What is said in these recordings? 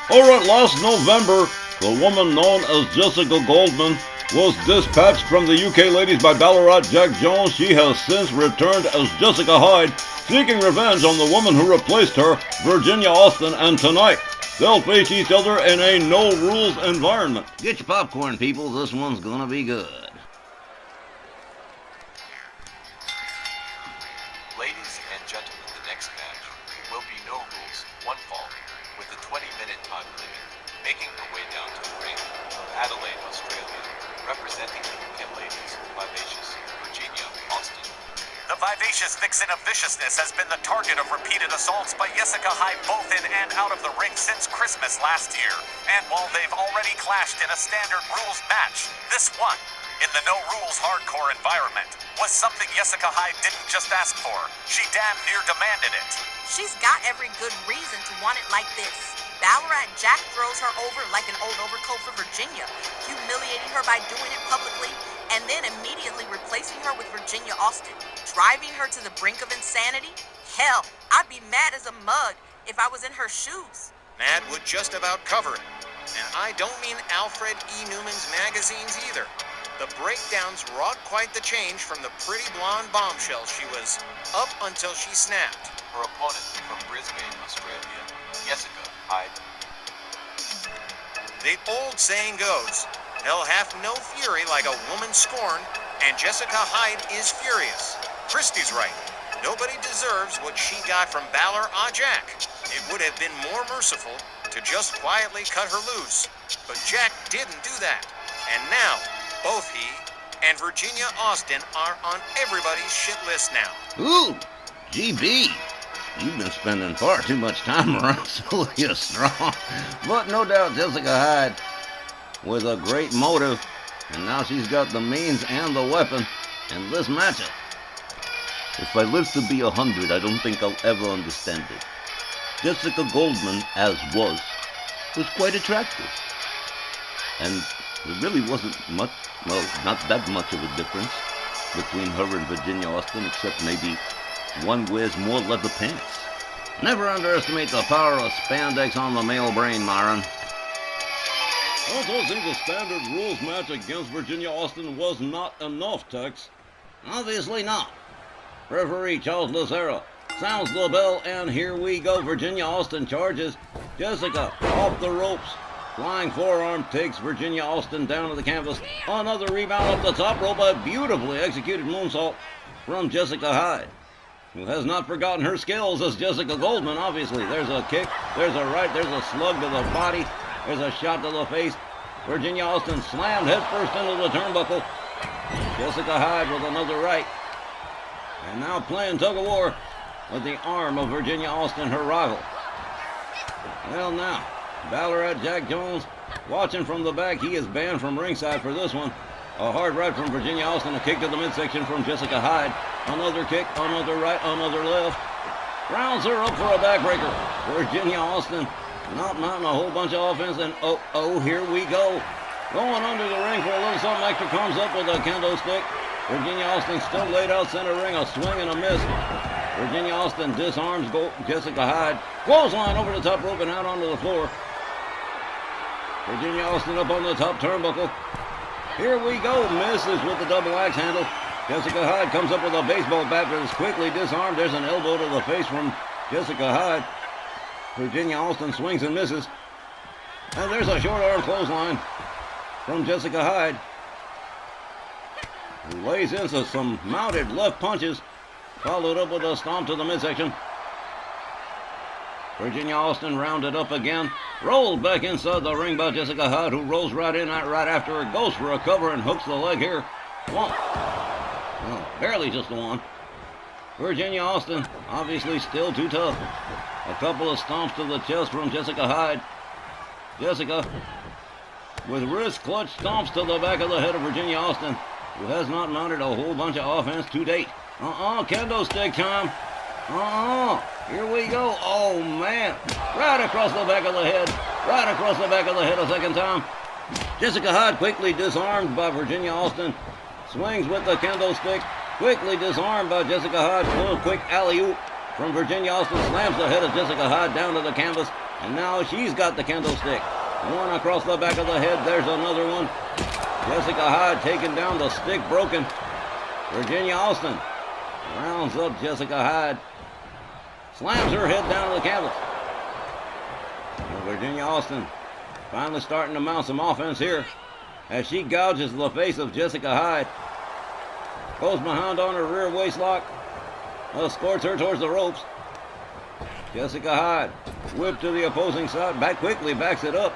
Alright, last November, the woman known as Jessicka Goldman was dispatched from the UK ladies by Ballarat Jack Jones. She has since returned as Jessicka Hyde, seeking revenge on the woman who replaced her, Virginia Austen, and tonight they'll face each other in a no-rules environment. Get your popcorn, people. This one's gonna be good. Ladies and gentlemen, the next match will be no rules, one fall, with a 20-minute time limit, making her way down to the ring from Adelaide, Australia, representing the UK ladies, Vivacious, Virginia, Austen. The vivacious vixen of viciousness has been the target of repeated assaults by Jessicka Hyde both in and out of the ring since Christmas last year. And while they've already clashed in a standard rules match, this one, in the no-rules hardcore environment, was something Jessicka Hyde didn't just ask for. She damn near demanded it. She's got every good reason to want it like this. Ballarat Jack throws her over like an old overcoat for Virginia, humiliating her by doing it publicly, and then immediately replacing her with Virginia Austen, driving her to the brink of insanity. Hell, I'd be mad as a mug if I was in her shoes. Mad would just about cover it. And I don't mean Alfred E. Newman's magazines either. The breakdowns wrought quite the change from the pretty blonde bombshell she was up until she snapped. Her opponent from Brisbane, Australia, Jessicka Hyde. The old saying goes, hell hath no fury like a woman scorned, and Jessicka Hyde is furious. Christie's right. Nobody deserves what she got from Ballarat Jack. It would have been more merciful to just quietly cut her loose. But Jack didn't do that. And now, both he and Virginia Austen are on everybody's shit list now. Ooh, GB. You've been spending far too much time around Sylvia Strong. But no doubt Jessicka Hyde with a great motive, and now she's got the means and the weapon in this matchup. If I live to be 100, I don't think I'll ever understand it. Jessicka Goldman, as was quite attractive. And there really wasn't much, well, not that much of a difference between her and Virginia Austen, except maybe one wears more leather pants. Never underestimate the power of spandex on the male brain, Myron. Also, think the standard rules match against Virginia Austen was not enough, Tex. Obviously not. Referee Charles Lucero sounds the bell, and here we go. Virginia Austen charges. Jessicka off the ropes. Flying forearm takes Virginia Austen down to the canvas. Another rebound up the top rope. A beautifully executed moonsault from Jessicka Hyde, who has not forgotten her skills as Jessicka Goldman, obviously. There's a kick, there's a right, there's a slug to the body, there's a shot to the face. Virginia Austen slammed headfirst into the turnbuckle. Jessicka Hyde with another right. And now playing tug-of-war with the arm of Virginia Austen, her rival. Well now, Ballarat Jack Jones watching from the back. He is banned from ringside for this one. A hard right from Virginia Austen, a kick to the midsection from Jessicka Hyde. Another kick, another right, another left. Rounds her up for a backbreaker. Virginia Austen not mounting a whole bunch of offense, and here we go. Going under the ring for a little something extra, comes up with a kendo stick. Virginia Austen still laid out center ring, a swing and a miss. Virginia Austen disarms Jessicka Hyde. Clothesline over the top rope and out onto the floor. Virginia Austen up on the top turnbuckle. Here we go, misses with the double axe handle. Jessicka Hyde comes up with a baseball bat, but is quickly disarmed. There's an elbow to the face from Jessicka Hyde. Virginia Austen swings and misses. And there's a short arm clothesline from Jessicka Hyde, who lays into some mounted left punches, followed up with a stomp to the midsection. Virginia Austen rounded up again, rolled back inside the ring by Jessicka Hyde, who rolls right in right after her, goes for a cover and hooks the leg here. One. Well, barely just a one. Virginia Austen, obviously still too tough. A couple of stomps to the chest from Jessicka Hyde. Jessicka with wrist clutch stomps to the back of the head of Virginia Austen, who has not mounted a whole bunch of offense to date. Kendo stick time. Here we go. Oh, man. Right across the back of the head. Right across the back of the head a second time. Jessicka Hyde quickly disarmed by Virginia Austen. Swings with the kendo stick. Quickly disarmed by Jessicka Hyde. Little quick alley-oop from Virginia Austen. Slams the head of Jessicka Hyde down to the canvas. And now she's got the candlestick. One across the back of the head. There's another one. Jessicka Hyde taking down the stick broken. Virginia Austen rounds up Jessicka Hyde. Slams her head down to the canvas. And Virginia Austen finally starting to mount some offense here as she gouges the face of Jessicka Hyde. Goes behind on her rear waist lock. Escorts her towards the ropes. Jessicka Hyde whipped to the opposing side. Back quickly, backs it up.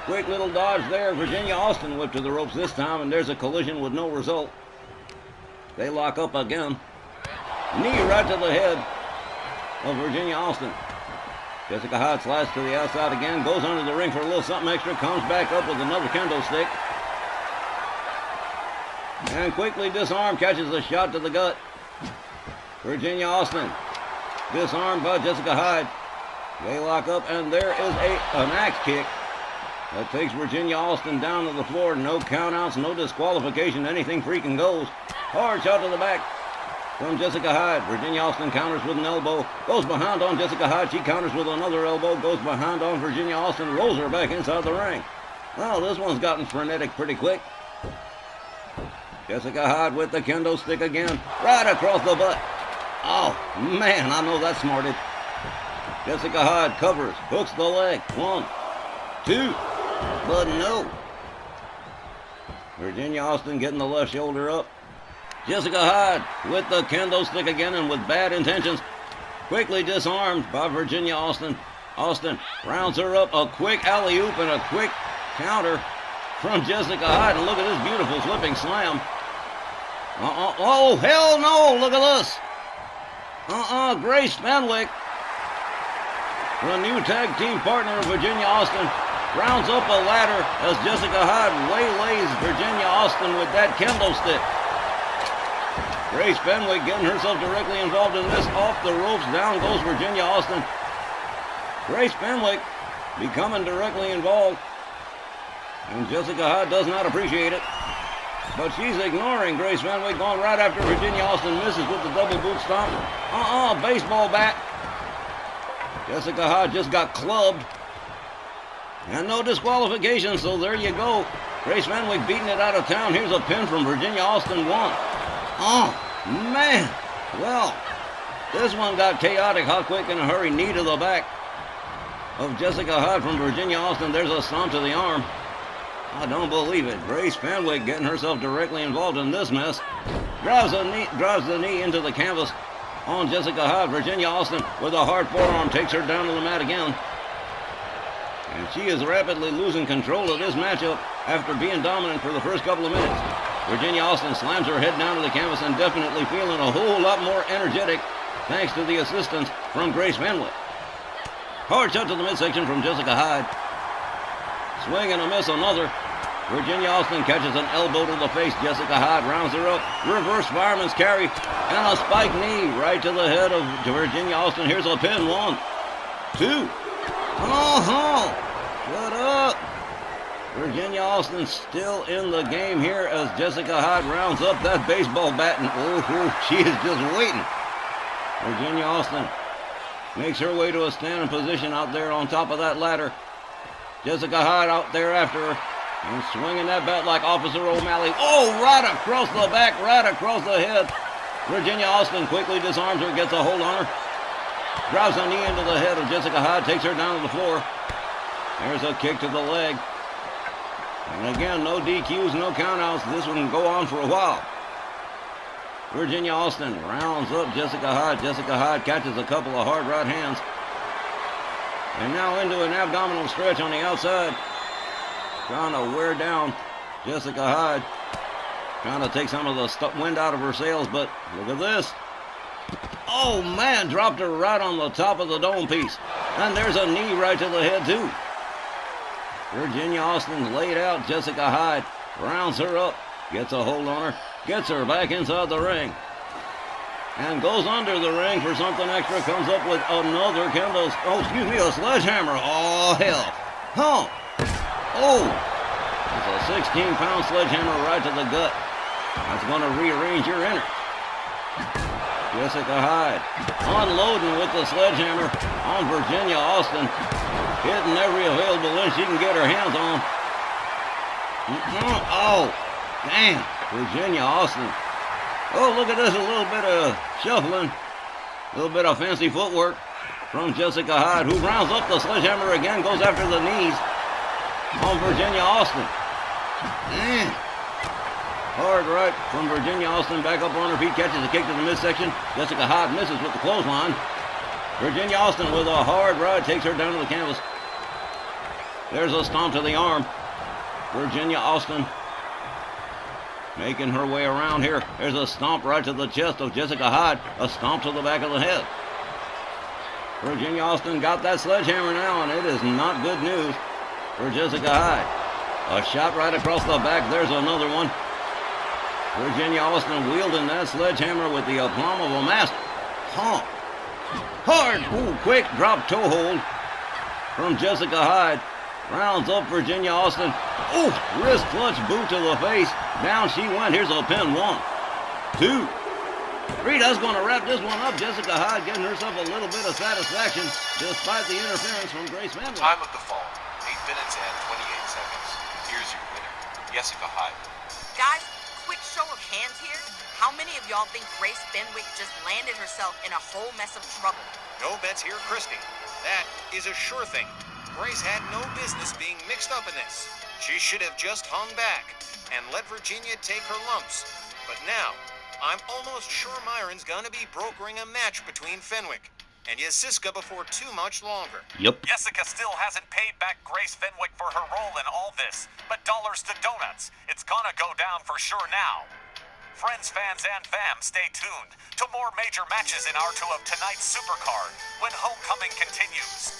Quick little dodge there. Virginia Austen whipped to the ropes this time, and there's a collision with no result. They lock up again. Knee right to the head of Virginia Austen. Jessicka Hyde slides to the outside again, goes under the ring for a little something extra, comes back up with another candlestick. And quickly disarmed, catches a shot to the gut. Virginia Austen disarmed by Jessicka Hyde. They lock up, and there is an axe kick that takes Virginia Austen down to the floor. No countouts, no disqualification, anything freaking goes. Hard shot to the back from Jessicka Hyde. Virginia Austen counters with an elbow. Goes behind on Jessicka Hyde. She counters with another elbow. Goes behind on Virginia Austen. Rolls her back inside the ring. Well, this one's gotten frenetic pretty quick. Jessicka Hyde with the kendo stick again. Right across the butt. Oh, man, I know that smarted. Jessicka Hyde covers. Hooks the leg. 1, 2. But no. Virginia Austen getting the left shoulder up. Jessicka Hyde with the kendo stick again and with bad intentions. Quickly disarmed by Virginia Austen. Austen rounds her up. A quick alley-oop and a quick counter from Jessicka Hyde. And look at this beautiful flipping slam. Oh, hell no. Look at this. Grace Fenwick, the new tag team partner of Virginia Austen, rounds up a ladder as Jessicka Hyde waylays Virginia Austen with that kendo stick. Grace Fenwick getting herself directly involved in this. Off the ropes, down goes Virginia Austen. Grace Fenwick becoming directly involved. And Jessicka Hyde does not appreciate it. But she's ignoring Grace Fenwick, going right after Virginia Austen, misses with the double boot stomp. Baseball bat. Jessicka Hyde just got clubbed. And no disqualification, so there you go. Grace Fenwick beating it out of town. Here's a pin from Virginia Austen 1. Oh, man. Well, this one got chaotic. How quick in a hurry. Knee to the back of Jessicka Hyde from Virginia Austen. There's a stomp to the arm. I don't believe it. Grace Fenwick getting herself directly involved in this mess. Drives the knee into the canvas on Jessicka Hyde. Virginia Austen with a hard forearm takes her down to the mat again. And she is rapidly losing control of this matchup after being dominant for the first couple of minutes. Virginia Austen slams her head down to the canvas and definitely feeling a whole lot more energetic thanks to the assistance from Grace Fenwick. Hard shot to the midsection from Jessicka Hyde. Swing and a miss, another. Virginia Austen catches an elbow to the face. Jessicka Hyde rounds her up. Reverse fireman's carry. And a spike knee right to the head of Virginia Austen. Here's a pin. 1, 2. Shut up. Virginia Austen still in the game here as Jessicka Hyde rounds up that baseball bat. And she is just waiting. Virginia Austen makes her way to a standing position out there on top of that ladder. Jessicka Hyde out there after her. And swinging that bat like Officer O'Malley. Oh, right across the back, right across the head. Virginia Austen quickly disarms her, gets a hold on her. Drives a knee into the head of Jessicka Hyde, takes her down to the floor. There's a kick to the leg. And again, no DQs, no countouts. This one can go on for a while. Virginia Austen rounds up Jessicka Hyde. Jessicka Hyde catches a couple of hard right hands. And now into an abdominal stretch on the outside. Trying to wear down Jessicka Hyde. Trying to take some of the wind out of her sails, but look at this. Oh, man, dropped her right on the top of the dome piece. And there's a knee right to the head, too. Virginia Austen laid out Jessicka Hyde. Rounds her up. Gets a hold on her. Gets her back inside the ring. And goes under the ring for something extra. Comes up with another a sledgehammer. Oh, hell. It's a 16-pound sledgehammer right to the gut. That's going to rearrange your innards. Jessicka Hyde unloading with the sledgehammer on Virginia Austen, hitting every available inch she can get her hands on. Oh, damn, Virginia Austen. Oh, look at this, a little bit of shuffling, a little bit of fancy footwork from Jessicka Hyde, who rounds up the sledgehammer again, goes after the knees on Virginia Austen. Damn. Hard right from Virginia Austen, back up on her feet, catches a kick to the midsection. Jessicka Hyde misses with the clothesline. Virginia Austen with a hard right takes her down to the canvas. There's a stomp to the arm. Virginia Austen making her way around here. There's a stomp right to the chest of Jessicka Hyde. A stomp to the back of the head. Virginia Austen got that sledgehammer now, and it is not good news for Jessicka Hyde. A shot right across the back. There's another one. Virginia Austen wielding that sledgehammer with the aplomb of a master. Hard. Ooh, quick drop toe hold from Jessicka Hyde. Rounds up Virginia Austen. Ooh, wrist clutch boot to the face. Down she went. Here's a pin. 1, 2, 3. That's going to wrap this one up. Jessicka Hyde getting herself a little bit of satisfaction despite the interference from Grace Fenwick. Time of the fall, 8 minutes and 28 seconds. Here's your winner, Jessicka Hyde. Guys, quick show of hands here. How many of y'all think Grace Fenwick just landed herself in a whole mess of trouble? No bets here, Christy. That is a sure thing. Grace had no business being mixed up in this. She should have just hung back and let Virginia take her lumps. But now, I'm almost sure Myron's gonna be brokering a match between Fenwick and Jessicka before too much longer. Yep. Jessicka still hasn't paid back Grace Fenwick for her role in all this, but dollars to donuts. It's gonna go down for sure now. Friends, fans, and fam, stay tuned to more major matches in our 2 of tonight's Supercard when homecoming continues.